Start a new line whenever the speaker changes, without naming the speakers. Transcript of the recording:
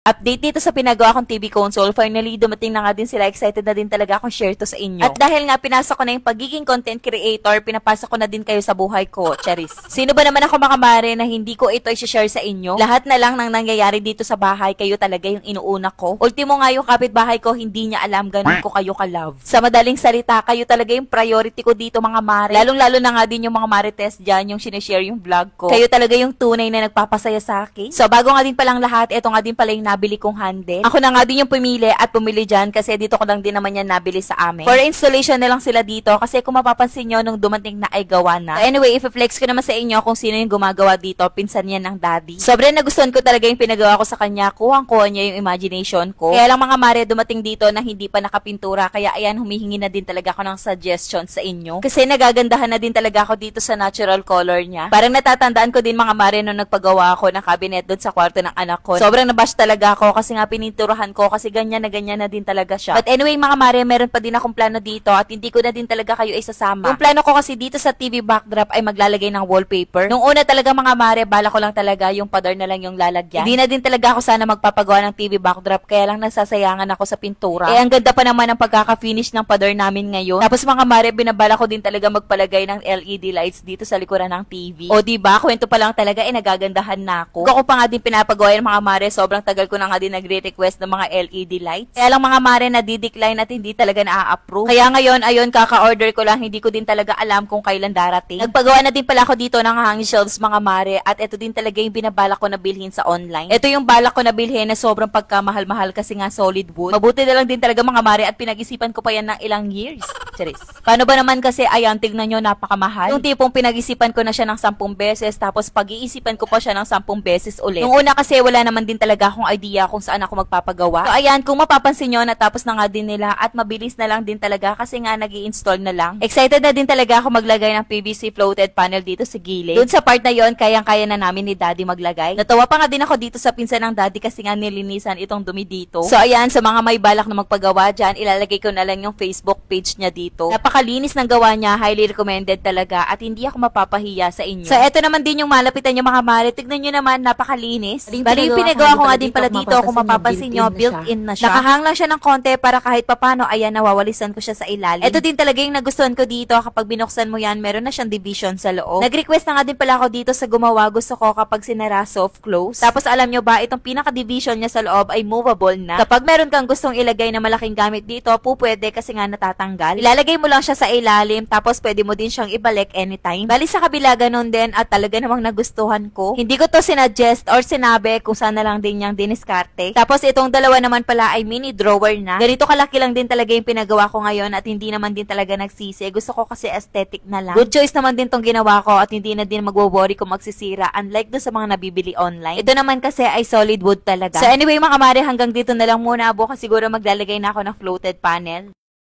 Update dito sa pinagawa kong TV console. Finally, dumating na nga din sila. Excited na din talaga akong share to sa inyo. At dahil nga pinasok ko na yung pagiging content creator, pinapasok ko na din kayo sa buhay ko, Charis. Sino ba naman ako mga mare na hindi ko ito i-share sa inyo? Lahat na lang ng nangyayari dito sa bahay, kayo talaga yung inuuna ko. Ultimo nga yung kapitbahay ko, hindi niya alam ganun ko kayo ka-love. Sa madaling salita, kayo talaga yung priority ko dito mga mare. Lalong-lalo na nga din yung mga marites dyan, yung sinishare yung vlog ko. Kayo talaga yung tunay na nagpapasaya sa akin. So bago nga din palang lahat, ito nga din pala yung nabili kong hande. Ako na nga din yung pumili at pumili dyan kasi dito ko lang din naman yan nabili sa amin. For installation na lang sila dito kasi kung mapapansin nyo nung dumating na ay gawa na. So anyway, i-flex ko naman sa inyo kung sino yung gumagawa dito. Pinsan yan ng daddy. Sobrang nagustuhan ko talaga yung pinagawa ko sa kanya. Kuhang-kuha niya yung imagination ko. Kaya lang mga mare, dumating dito na hindi pa nakapintura. Kaya ayan, humihingi na din talaga ako ng suggestion sa inyo. Kasi nagagandahan na din talaga ako dito sa natural color niya. Parang natatandaan ko din mga mare nung nagpagawa ako ng cabinet doon sa kwarto ng anak ko. Sobrang nabash talaga ako kasi nga pininturahan ko kasi ganyan na din talaga siya. But anyway mga mare, meron pa din akong plano dito at hindi ko na din talaga kayo isasama. Yung plano ko kasi dito sa TV backdrop ay maglalagay ng wallpaper. Nung una talaga mga mare, bala ko lang talaga yung pader na lang yung lalagyan. Hindi na din talaga ako sana magpapagawa ng TV backdrop kaya lang nagsasayangan ako sa pintura. Eh ang ganda pa naman ng pagkaka-finish ng pader namin ngayon. Tapos mga mare, binabala ko din talaga magpalagay ng LED lights dito sa likuran ng TV. O diba, kwento pa lang talaga nagagandahan na ako. Ako pa nga din pinapagawa yung mga mare, sobrang tagal ko na nga din nagre-request ng mga LED lights. Kaya lang mga mare na di-decline at hindi talaga na-approve. Kaya ngayon, ayun, kaka-order ko lang, hindi ko din talaga alam kung kailan darating. Nagpagawa na din pala ako dito ng hanging shelves mga mare at ito din talaga yung binabala ko na bilhin sa online. Ito yung balak ko na bilhin na sobrang pagkamahal-mahal kasi nga solid wood. Mabuti na lang din talaga mga mare at pinag-isipan ko pa yan ng ilang years. Charis. Paano ba naman kasi, ayan, tignan nyo, napakamahal. Yung tipong pinag-isipan ko na siya ng 10 beses tapos pag-iisipan ko pa siya ng 10 beses ulit. Nung una kasi wala naman din talaga akong idea kung saan ako magpapagawa. So ayan, kung mapapansin nyo, natapos na nga din nila at mabilis na lang din talaga kasi nga nag-i-install na lang. Excited na din talaga ako maglagay ng PVC floated panel dito sa gilid. Doon sa part na yon, kayang-kaya na namin ni daddy maglagay. Natawa pa nga din ako dito sa pinsan ng daddy kasi nga nilinisan itong dumi dito. So ayan, sa mga may balak na magpagawa dyan, ilalagay ko na lang yung Facebook page niya dito. Napakalinis ng gawa niya, highly recommended talaga at hindi ako mapapahiya sa inyo. So eto naman din yung malapitan yung mga mare. Tignan nyo naman, napakalinis. Bali yung pinagawa ko nga din pala dito, kung mapapansin nyo, built-in na siya. Nakahang lang siya ng konti para kahit papano, ayan, nawawalisan ko siya sa ilalim. Ito din talaga yung nagustuhan ko dito. Kapag binuksan mo yan, meron na siyang division sa loob. Nag-request na nga din pala ako dito sa gumawa. Gusto ko kapag sinara, soft close. Tapos alam nyo ba, itong pinaka-division niya sa loob ay movable na. Kapag meron kang gustong ilagay na malaking gamit dito, pwede kasi nga natatanggal. Ilalagay mo lang siya sa ilalim, tapos pwede mo din siyang ibalik anytime. Bali sa kabila ganun din at talaga namang nagustuhan ko. Hindi ko to sinuggest or sinabi kung saan na lang din niyang diniskarte. Tapos itong dalawa naman pala ay mini drawer na. Ganito kalaki lang din talaga yung pinagawa ko ngayon at hindi naman din talaga nagsisi. Gusto ko kasi aesthetic na lang. Good choice naman din tong ginawa ko at hindi na din magwo-worry kung magsisira unlike do sa mga nabibili online. Ito naman kasi ay solid wood talaga. So anyway mga mare, hanggang dito na lang muna. Bukas siguro maglalagay na ako ng floated panel.